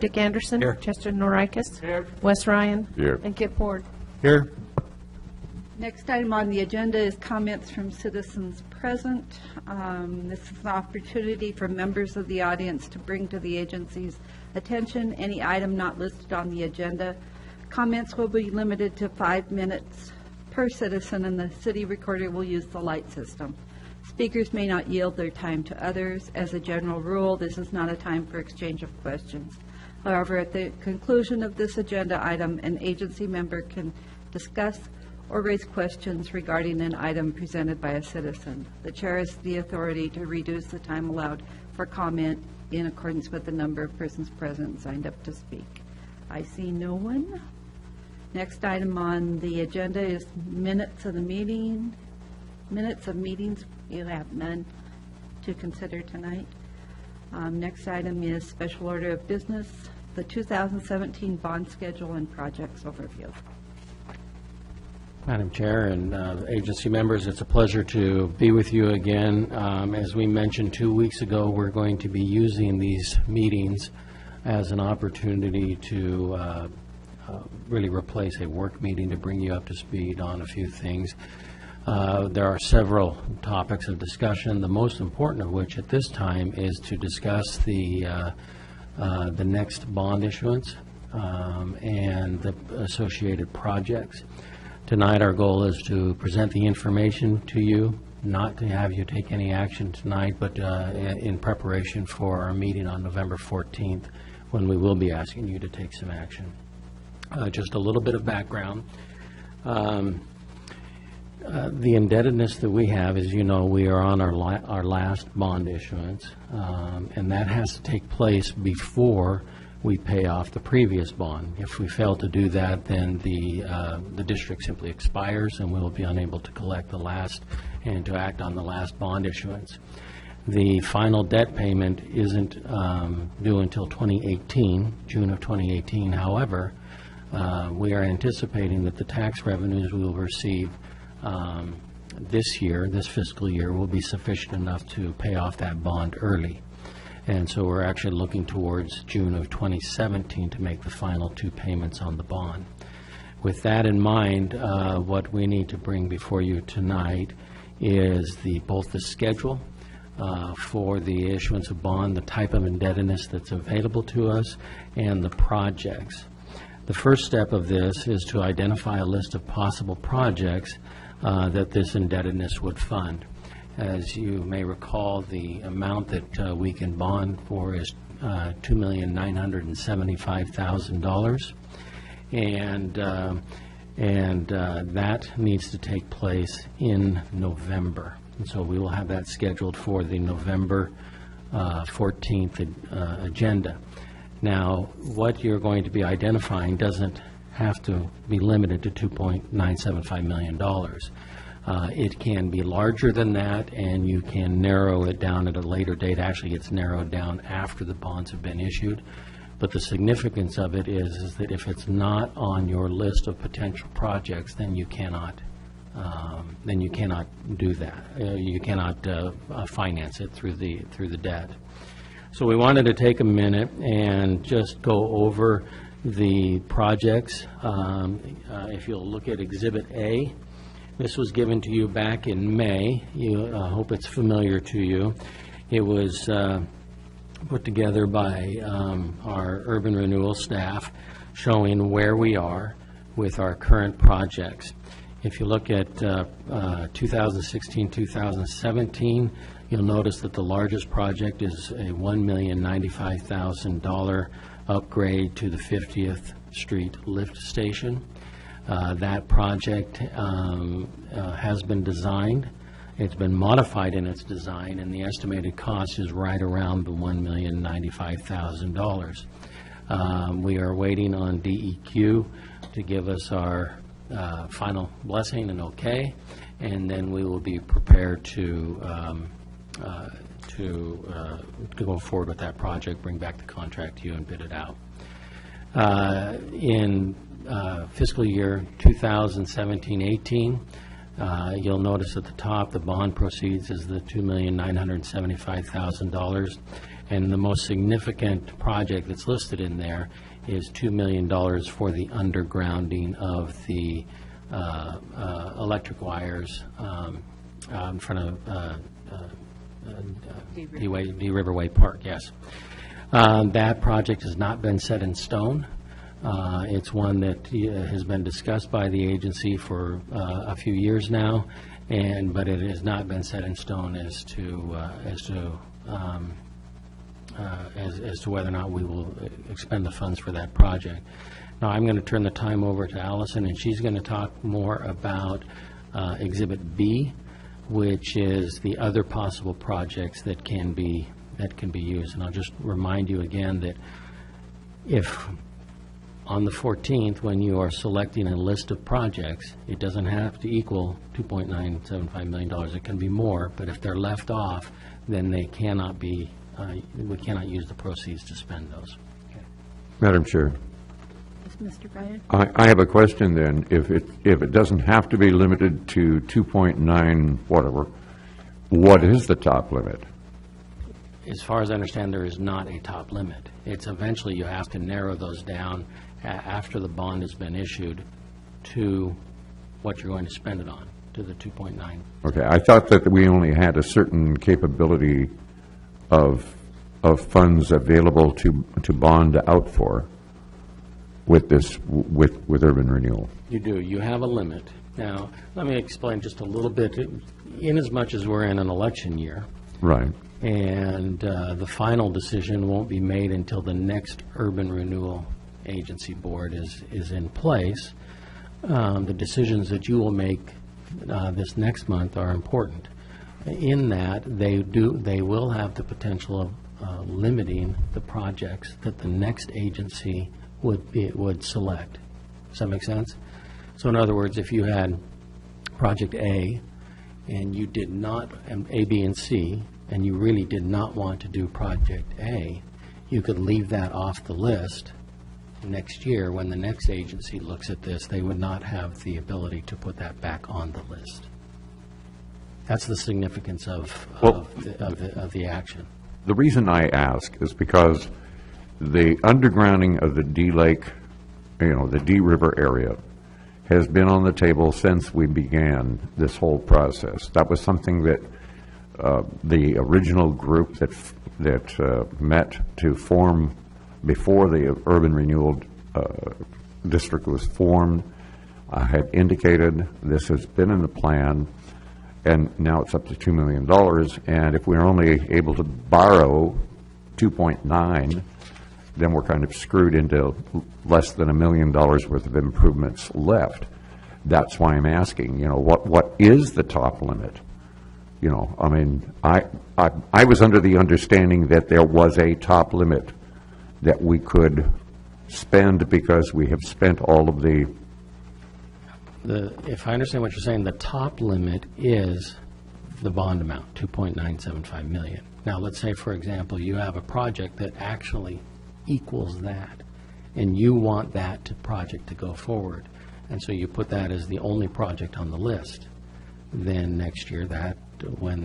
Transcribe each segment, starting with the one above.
Dick Anderson. Here. Chester Norikis. Here. Wes Ryan. Here. And Kip Ford. Here. Next item on the agenda is comments from citizens present. This is an opportunity for members of the audience to bring to the agency's attention any item not listed on the agenda. Comments will be limited to 5 minutes per citizen, and the city recorder will use the light system. Speakers may not yield their time to others. As a general rule, this is not a time for exchange of questions. However, at the conclusion of this agenda item, an agency member can discuss or raise questions regarding an item presented by a citizen. The chair has the authority to reduce the time allowed for comment in accordance with the number of persons present and signed up to speak. I see no one. Next item on the agenda is minutes of the meeting. Minutes of meetings, you have none to consider tonight. Next item is special order of business, the 2017 bond schedule and projects overview. Madam Chair and agency members, it's a pleasure to be with you again. As we mentioned 2 weeks ago, we're going to be using these meetings as an opportunity to really replace a work meeting to bring you up to speed on a few things. There are several topics of discussion, the most important of which at this time is to discuss the next bond issuance and the associated projects. Tonight our goal is to present the information to you, not to have you take any action tonight, but in preparation for our meeting on November 14th, when we will be asking you to take some action. Just a little bit of background. The indebtedness that we have, as you know, we are on our last bond issuance, and that has to take place before we pay off the previous bond. If we fail to do that, then the district simply expires, and we will be unable to collect the last and to act on the last bond issuance. The final debt payment isn't due until 2018, June of 2018. However, we are anticipating that the tax revenues we will receive this year, this fiscal year, will be sufficient enough to pay off that bond early. And so we're actually looking towards June of 2017 to make the final 2 payments on the bond. With that in mind, what we need to bring before you tonight is both the schedule for the issuance of bond, the type of indebtedness that's available to us, and the projects. The first step of this is to identify a list of possible projects that this indebtedness would fund. As you may recall, the amount that we can bond for is $2,975,000, and that needs to take place in November. And so we will have that scheduled for the November 14th agenda. Now, what you're going to be identifying doesn't have to be limited to $2.975 million. It can be larger than that, and you can narrow it down at a later date. Actually, it's narrowed down after the bonds have been issued. But the significance of it is that if it's not on your list of potential projects, then you cannot do that. You cannot finance it through the debt. So we wanted to take a minute and just go over the projects. If you'll look at Exhibit A, this was given to you back in May. I hope it's familiar to you. It was put together by our urban renewal staff, showing where we are with our current projects. If you look at 2016-2017, you'll notice that the largest project is a $1,095,000 upgrade to the 50th Street lift station. That project has been designed. It's been modified in its design, and the estimated cost is right around the $1,095,000. We are waiting on DEQ to give us our final blessing and okay, and then we will be prepared to go forward with that project, bring back the contract to you, and bid it out. In fiscal year 2017-18, you'll notice at the top the bond proceeds is the $2,975,000, And the most significant project that's listed in there is $2 million for the undergrounding of the electric wires in front of D Riverway Park, yes. That project has not been set in stone. It's one that has been discussed by the agency for a few years now, but it has not been set in stone as to whether or not we will expend the funds for that project. Now, I'm going to turn the time over to Allison, and she's going to talk more about Exhibit B, which is the other possible projects that can be used. And I'll just remind you again that if on the 14th, when you are selecting a list of projects, it doesn't have to equal $2.975 million. It can be more, but if they're left off, then they cannot be, we cannot use the proceeds to spend those. Okay. Madam Chair, Mr. Bryan? I have a question then. If it doesn't have to be limited to 2.9 whatever, what is the top limit? As far as I understand, there is not a top limit. It's eventually you have to narrow those down after the bond has been issued to what you're going to spend it on, to the 2.9. Okay, I thought that we only had a certain capability of funds available to bond out for with this, with urban renewal. You do. You have a limit. Now, let me explain just a little bit. In as much as we're in an election year, Right. and the final decision won't be made until the next urban renewal agency board is in place, the decisions that you will make this next month are important. In that, they will have the potential of limiting the projects that the next agency would select. Does that make sense? So in other words, if you had Project A and you did not, A, B, and C, and you really did not want to do Project A, you could leave that off the list. Next year, when the next agency looks at this, they would not have the ability to put that back on the list. That's the significance of the action. The reason I ask is because the undergrounding of the D Lake, the D River area, has been on the table since we began this whole process. That was something that the original group that met to form before the urban renewal district was formed had indicated. This has been in the plan, and now it's up to $2 million. And if we're only able to borrow 2.9, then we're kind of screwed into less than $1 million worth of improvements left. That's why I'm asking, what is the top limit? I mean, I was under the understanding that there was a top limit that we could spend because we have spent all of the... If I understand what you're saying, the top limit is the bond amount, $2.975 million. Now, let's say, for example, you have a project that actually equals that, and you want that project to go forward, and so you put that as the only project on the list. Then next year, when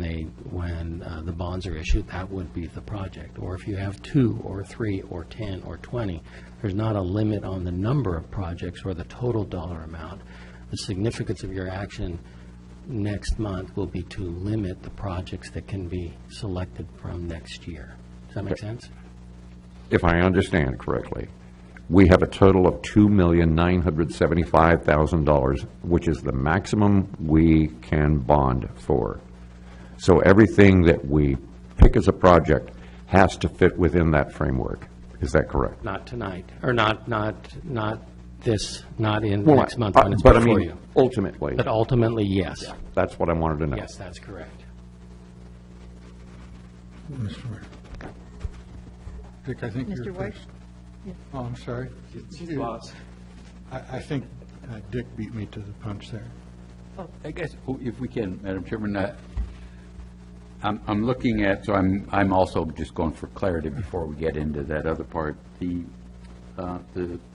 the bonds are issued, that would be the project. Or if you have 2 or 3 or 10 or 20, there's not a limit on the number of projects or the total dollar amount. The significance of your action next month will be to limit the projects that can be selected from next year. Does that make sense? If I understand correctly, we have a total of $2,975,000, which is the maximum we can bond for. So everything that we pick as a project has to fit within that framework. Is that correct? Not tonight, or not this, not in Well, next month when it's but before I mean, you. ultimately, But ultimately, yes. that's what I wanted to know. Yes, that's correct. Mr. Mayor. Dick, I think you're... Mr. Weiss? Oh, I'm sorry. I think Dick beat me to the punch there. I guess if we can, Madam Chairman, I'm looking at, so I'm also just going for clarity before we get into that other part. The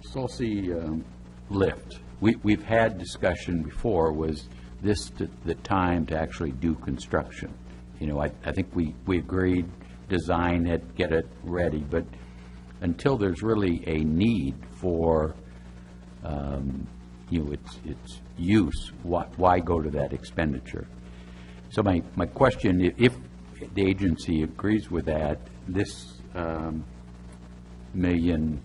Salsey lift, we've had discussion before, was this the time to actually do construction? I think we agreed design it, get it ready, but until there's really a need for, its use, why go to that expenditure? So my question, if the agency agrees with that, this $1 million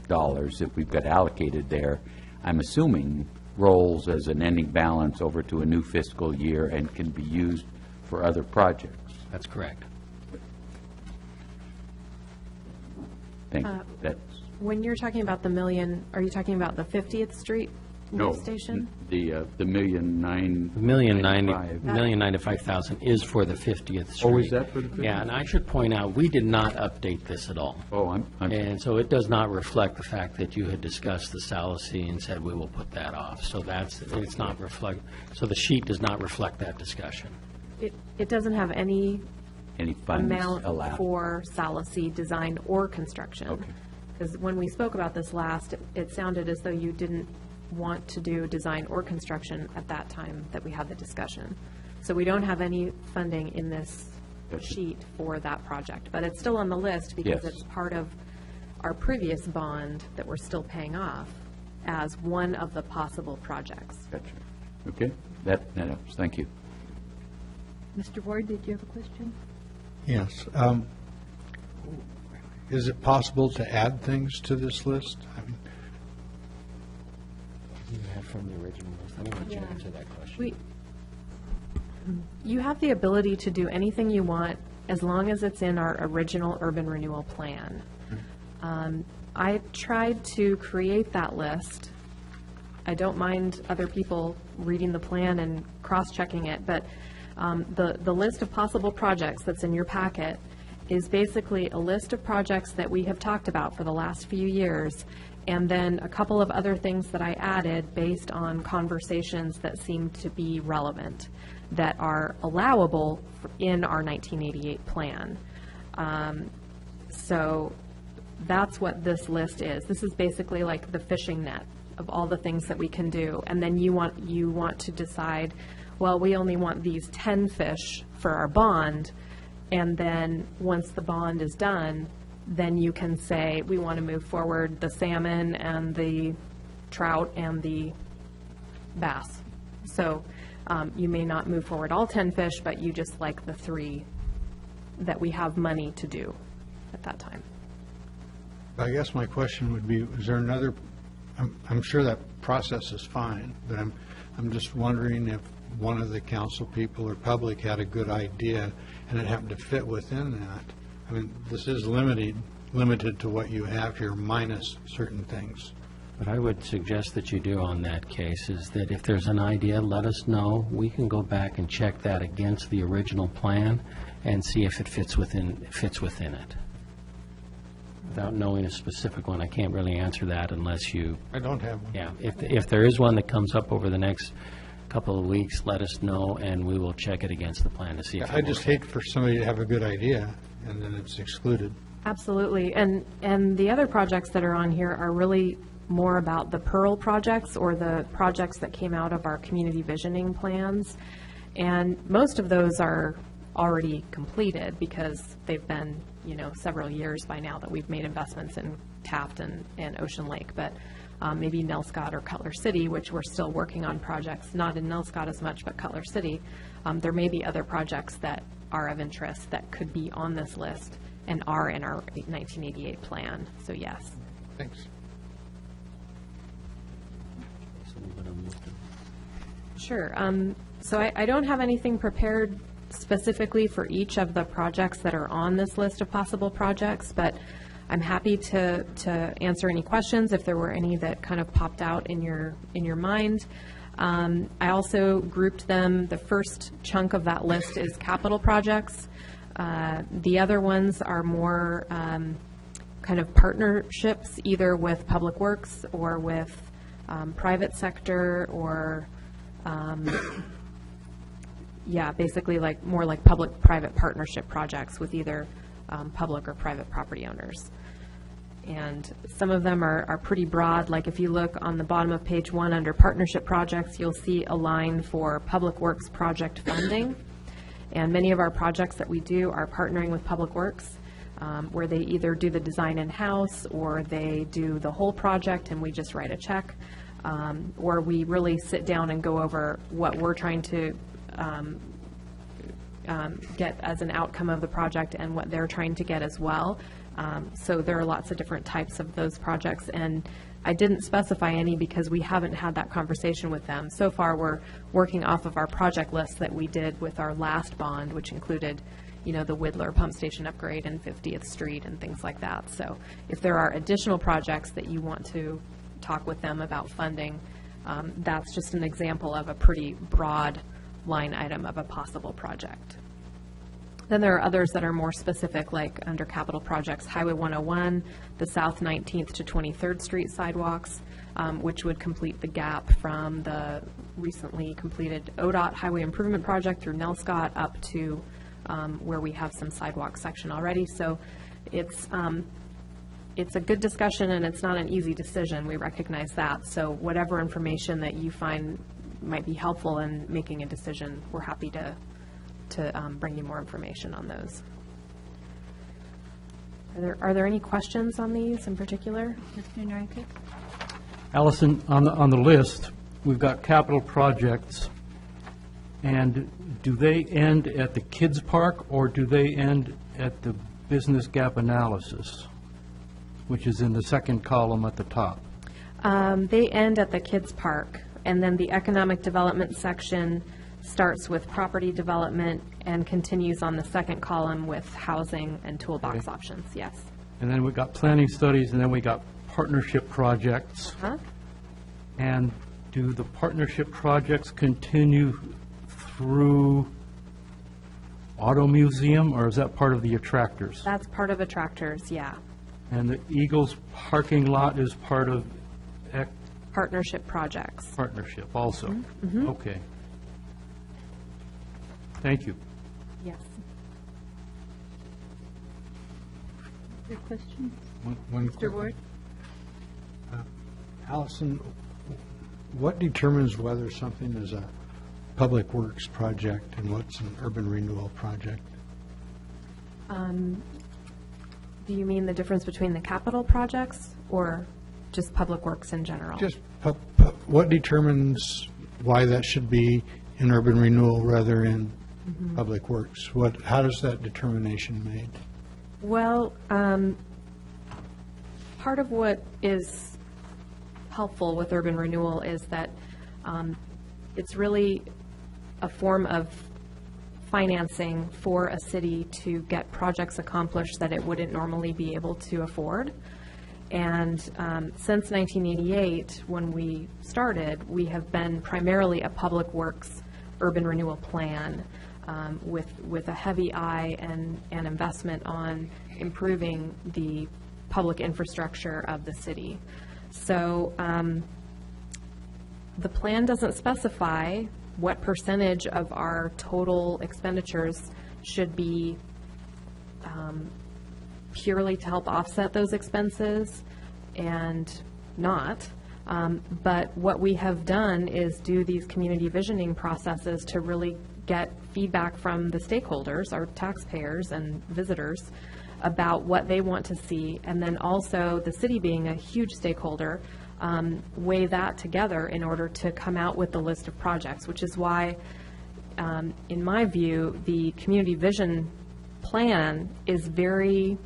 that we've got allocated there, I'm assuming rolls as an ending balance over to a new fiscal year and can be used for other projects. That's correct. Thank you. That's, When you're talking about the million, are you talking about the 50th Street no, lift station? the $1,000,009. $1,095,000 is for the 50th Street. Oh, is that for the 50th? Yeah, and I should point out, we did not update this at all. Oh, I'm And so it does not reflect the fact that you had discussed the Salicene and said we will put that off. So it's not reflect, so the sheet does not reflect that discussion. It doesn't have any funds amount allowed. for Salicene design or construction. Okay. Because when we spoke about this last, it sounded as though you didn't want to do design or construction at that time that we had the discussion. So we don't have any funding in this Gotcha. sheet for that project, but it's still on the list because Yes. it's part of our previous bond that we're still paying off as one of the possible projects. Gotcha. Okay, that helps. Thank you. Mr. Ward, did you have a question? Yes. Is it possible to add things to this list? I mean, You have from the original list. I didn't want you to answer that question. You have the ability to do anything you want as long as it's in our original urban renewal plan. I tried to create that list. I don't mind other people reading the plan and cross-checking it, but the list of possible projects that's in your packet is basically a list of projects that we have talked about for the last few years, and then a couple of other things that I added based on conversations that seem to be relevant, that are allowable in our 1988 plan. So that's what this list is. This is basically like the fishing net of all the things that we can do. And then you want to decide, well, we only want these 10 fish for our bond. And then once the bond is done, then you can say, we want to move forward the salmon and the trout and the bass. So you may not move forward all 10 fish, but you just like the 3 that we have money to do at that time. I guess my question would be, is there another, I'm sure that process is fine, but I'm just wondering if one of the council people or public had a good idea and it happened to fit within that. I mean, this is limited to what you have here minus certain things. What I would suggest that you do on that case is that if there's an idea, let us know. We can go back and check that against the original plan and see if it fits within it. Without knowing a specific one, I can't really answer that unless you, I don't have one. yeah, if there is one that comes up over the next couple of weeks, let us know, and we will check it against the plan to see if it I just works. hate for somebody to have a good idea and then it's excluded. Absolutely. And the other projects that are on here are really more about the Pearl projects or the projects that came out of our community visioning plans. And most of those are already completed because they've been, several years by now that we've made investments in Taft and Ocean Lake. But maybe Nelscott or Cutler City, which we're still working on projects, not in Nelscott as much, but Cutler City. There may be other projects that are of interest that could be on this list and are in our 1988 plan. So yes. Thanks. Sure. So I don't have anything prepared specifically for each of the projects that are on this list of possible projects, but I'm happy to answer any questions if there were any that kind of popped out in your mind. I also grouped them. The first chunk of that list is capital projects. The other ones are more kind of partnerships, either with Public Works or with private sector or basically more like public-private partnership projects with either public or private property owners. And some of them are pretty broad. Like if you look on the bottom of page 1 under partnership projects, you'll see a line for Public Works project funding. And many of our projects that we do are partnering with Public Works, where they either do the design in-house or they do the whole project and we just write a check, or we really sit down and go over what we're trying to get as an outcome of the project and what they're trying to get as well. So there are lots of different types of those projects, and I didn't specify any because we haven't had that conversation with them. So far, we're working off of our project list that we did with our last bond, which included, you know, the Whittler pump station upgrade and 50th Street and things like that. So if there are additional projects that you want to talk with them about funding, that's just an example of a pretty broad line item of a possible project. Then there are others that are more specific, like under capital projects, Highway 101, the South 19th to 23rd Street sidewalks, which would complete the gap from the recently completed ODOT Highway Improvement Project through Nelscott up to where we have some sidewalk section already. So it's a good discussion, and it's not an easy decision. We recognize that. So whatever information that you find might be helpful in making a decision, we're happy to bring you more information on those. Are there any questions on these in particular? Mr. Enriquez? Allison, on the list, we've got capital projects, and do they end at the kids' park, or do they end at the business gap analysis, which is in the second column at the top? They end at the kids' park, and then the economic development section starts with property development and continues on the second column with housing and toolbox options, yes. And then we got planning studies, and then we got partnership projects. Huh? And do the partnership projects continue through Auto Museum, or is that part of the attractors? That's part of attractors, yeah. And the Eagles parking lot is part of Partnership projects. partnership also? Okay. Thank you. Yes. Your questions? One Mr. Ward? Allison, what determines whether something is a public works project and what's an urban renewal project? Do you mean the difference between the capital projects or just public works in general? Just what determines why that should be in urban renewal rather in public works? How does that determination made? Well, part of what is helpful with urban renewal is that it's really a form of financing for a city to get projects accomplished that it wouldn't normally be able to afford. And since 1988, when we started, we have been primarily a public works urban renewal plan with a heavy eye and investment on improving the public infrastructure of the city. So the plan doesn't specify what percentage of our total expenditures should be purely to help offset those expenses and not. But what we have done is do these community visioning processes to really get feedback from the stakeholders, our taxpayers and visitors, about what they want to see, and then also the city being a huge stakeholder, weigh that together in order to come out with the list of projects, which is why, in my view, the community vision plan is very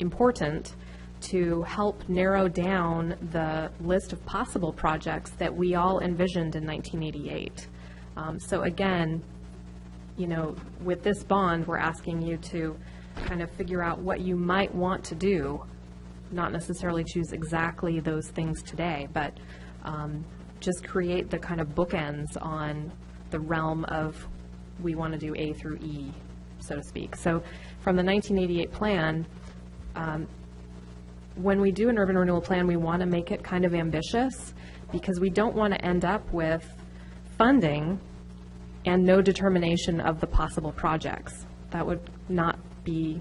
important to help narrow down the list of possible projects that we all envisioned in 1988. So again, you know, with this bond, we're asking you to kind of figure out what you might want to do, not necessarily choose exactly those things today, but just create the kind of bookends on the realm of we want to do A through E, so to speak. So from the 1988 plan, when we do an urban renewal plan, we want to make it kind of ambitious because we don't want to end up with funding and no determination of the possible projects. That would not be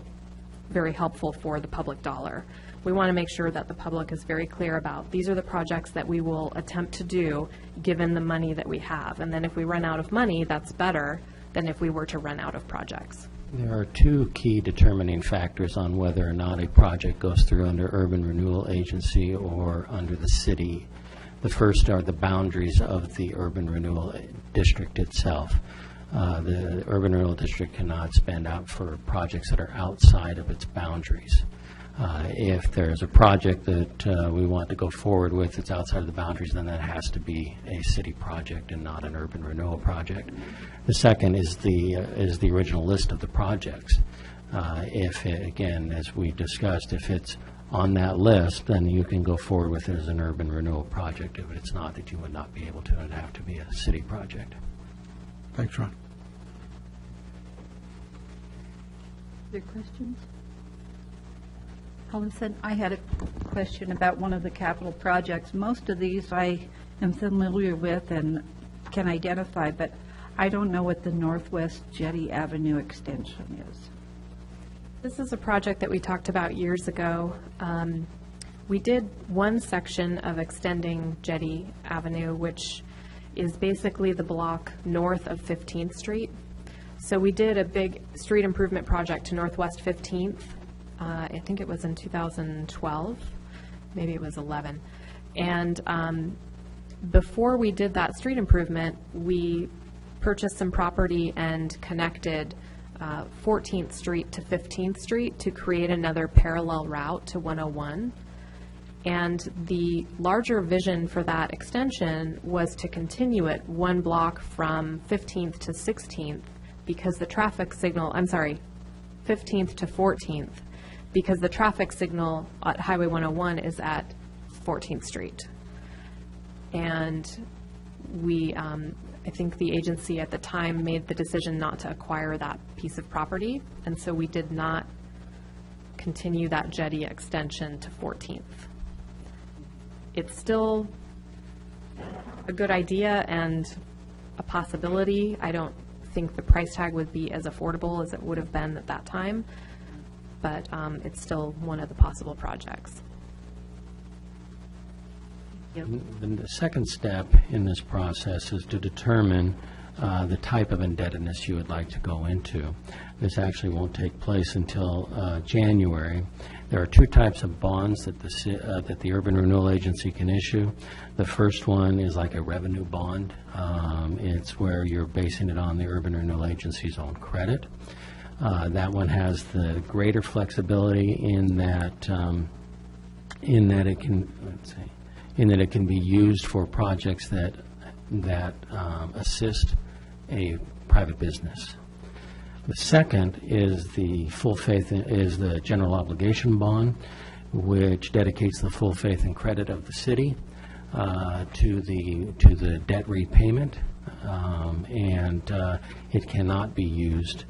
very helpful for the public dollar. We want to make sure that the public is very clear about these are the projects that we will attempt to do given the money that we have. And then if we run out of money, that's better than if we were to run out of projects. There are two key determining factors on whether or not a project goes through under Urban Renewal Agency or under the city. The first are the boundaries of the Urban Renewal District itself. The Urban Renewal District cannot spend out for projects that are outside of its boundaries. If there's a project that we want to go forward with that's outside of the boundaries, then that has to be a city project and not an urban renewal project. The second is the original list of the projects. If, again, as we discussed, if it's on that list, then you can go forward with it as an urban renewal project. If it's not, that you would not be able to. It would have to be a city project. Thanks, Ron. Other questions? Allison, I had a question about one of the capital projects. Most of these I am familiar with and can identify, but I don't know what the Northwest Jetty Avenue extension is. This is a project that we talked about years ago. We did one section of extending Jetty Avenue, which is basically the block north of 15th Street. So we did a big street improvement project to Northwest 15th. I think it was in 2012, maybe it was 11. And before we did that street improvement, we purchased some property and connected 14th Street to 15th Street to create another parallel route to 101. And the larger vision for that extension was to continue it one block from 15th to 16th because the traffic signal, 15th to 14th, because the traffic signal at Highway 101 is at 14th Street. And we, I think the agency at the time made the decision not to acquire that piece of property, and so we did not continue that jetty extension to 14th. It's still a good idea and a possibility. I don't think the price tag would be as affordable as it would have been at that time, but it's still one of the possible projects. The second step in this process is to determine the type of indebtedness you would like to go into. This actually won't take place until January. There are two types of bonds that the Urban Renewal Agency can issue. The first one is like a revenue bond. It's where you're basing it on the Urban Renewal Agency's own credit. That one has the greater flexibility in that it can be used for projects that assist a private business. The second is the general obligation bond, which dedicates the full faith and credit of the city to the debt repayment, and it cannot be used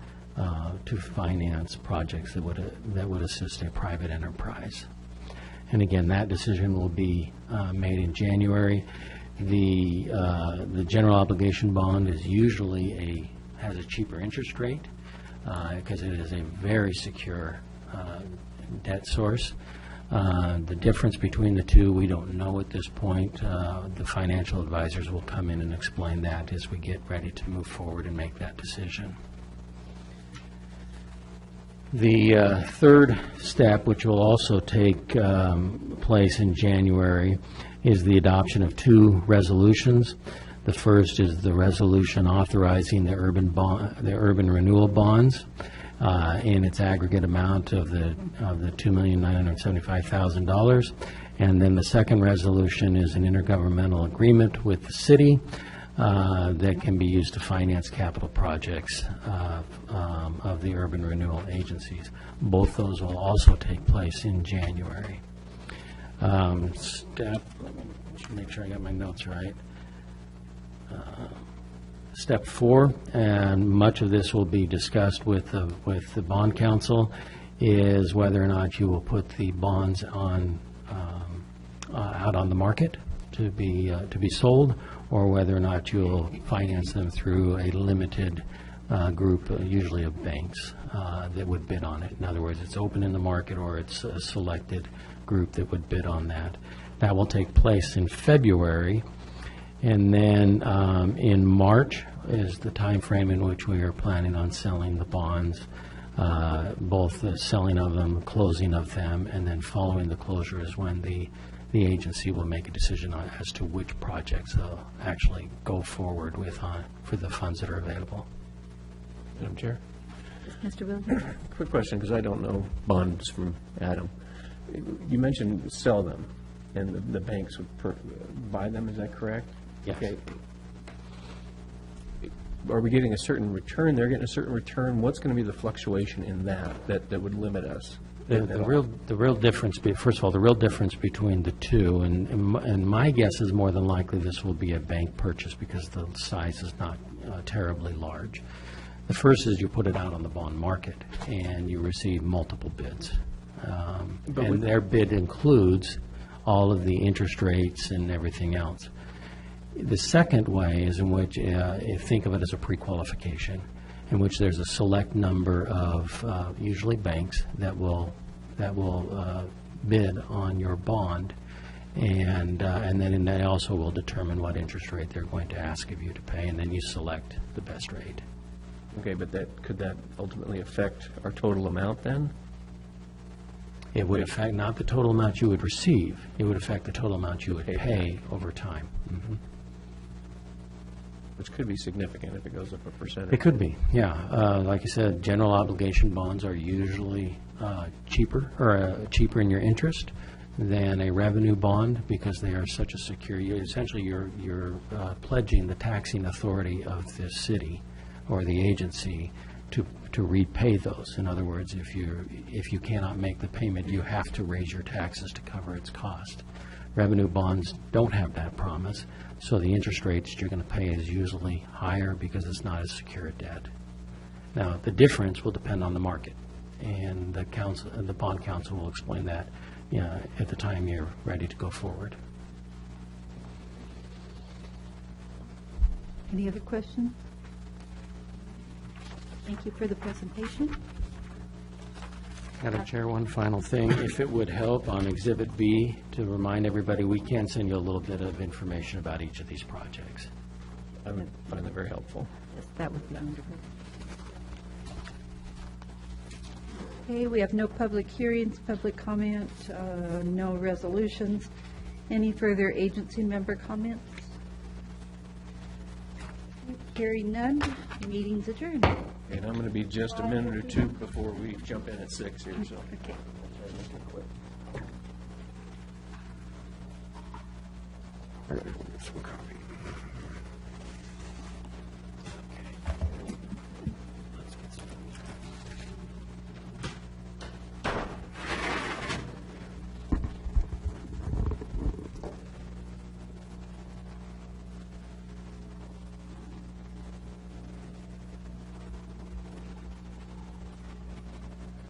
to finance projects that would assist a private enterprise. And again, that decision will be made in January. The general obligation bond is usually has a cheaper interest rate because it is a very secure debt source. The difference between the two, we don't know at this point. The financial advisors will come in and explain that as we get ready to move forward and make that decision. The third step, which will also take place in January, is the adoption of two resolutions. The first is the resolution authorizing the urban renewal bonds in its aggregate amount of the $2,975,000, and then the second resolution is an intergovernmental agreement with the city that can be used to finance capital projects of the urban renewal agencies. Both those will also take place in January. Let me make sure I got my notes right. Step 4, and much of this will be discussed with the bond council, is whether or not you will put the bonds on out on the market to be sold, or whether or not you will finance them through a limited group, usually of banks, that would bid on it. In other words, it's open in the market, or it's a selected group that would bid on that. That will take place in February. And then in March, is the time frame in which we are planning on selling the bonds, both the selling of them, closing of them, and then following the closure is when the agency will make a decision on as to which projects they'll actually go forward with for the funds that are available. Madam Chair? Mr. Williams? Quick question, because I don't know bonds from Adam. You mentioned sell them, and the banks would buy them, is that correct? Yes. Okay. Are we getting a certain return? They're getting a certain return? What's going to be the fluctuation in that would limit us? The real difference, first of all, the real difference between the two, and my guess is more than likely this will be a bank purchase because the size is not terribly large. The first is you put it out on the bond market, and you receive multiple bids. And their bid includes all of the interest rates and everything else. The second way is in which, think of it as a pre-qualification, in which there's a select number of usually banks that will bid on your bond, and then they also will determine what interest rate they're going to ask of you to pay, and then you select the best rate. Okay, but could that ultimately affect our total amount then? It would affect not the total amount you would receive, it would affect the total amount you would pay over time. Mhm. Which could be significant if it goes up a percentage. It could be, yeah. Like I said, general obligation bonds are usually cheaper in your interest than a revenue bond because they are such a secure. Essentially, you're pledging the taxing authority of the city or the agency to repay those. In other words, if you cannot make the payment, you have to raise your taxes to cover its cost. Revenue bonds don't have that promise, so the interest rates you're going to pay is usually higher because it's not a secured debt. Now, the difference will depend on the market, and the bond council will explain that at the time you're ready to go forward. Any other questions? Thank you for the presentation. Madam Chair, one final thing. If it would help on Exhibit B, to remind everybody, we can send you a little bit of information about each of these projects. I would find that very helpful. That would be wonderful. Okay, we have no public hearings, public comment, no resolutions. Any further agency member comments? Hearing none, meeting's adjourned. And I'm going to be just a minute or two before we jump in at 6 here, so. Okay. I'll try to make it quick. I gotta go get some coffee.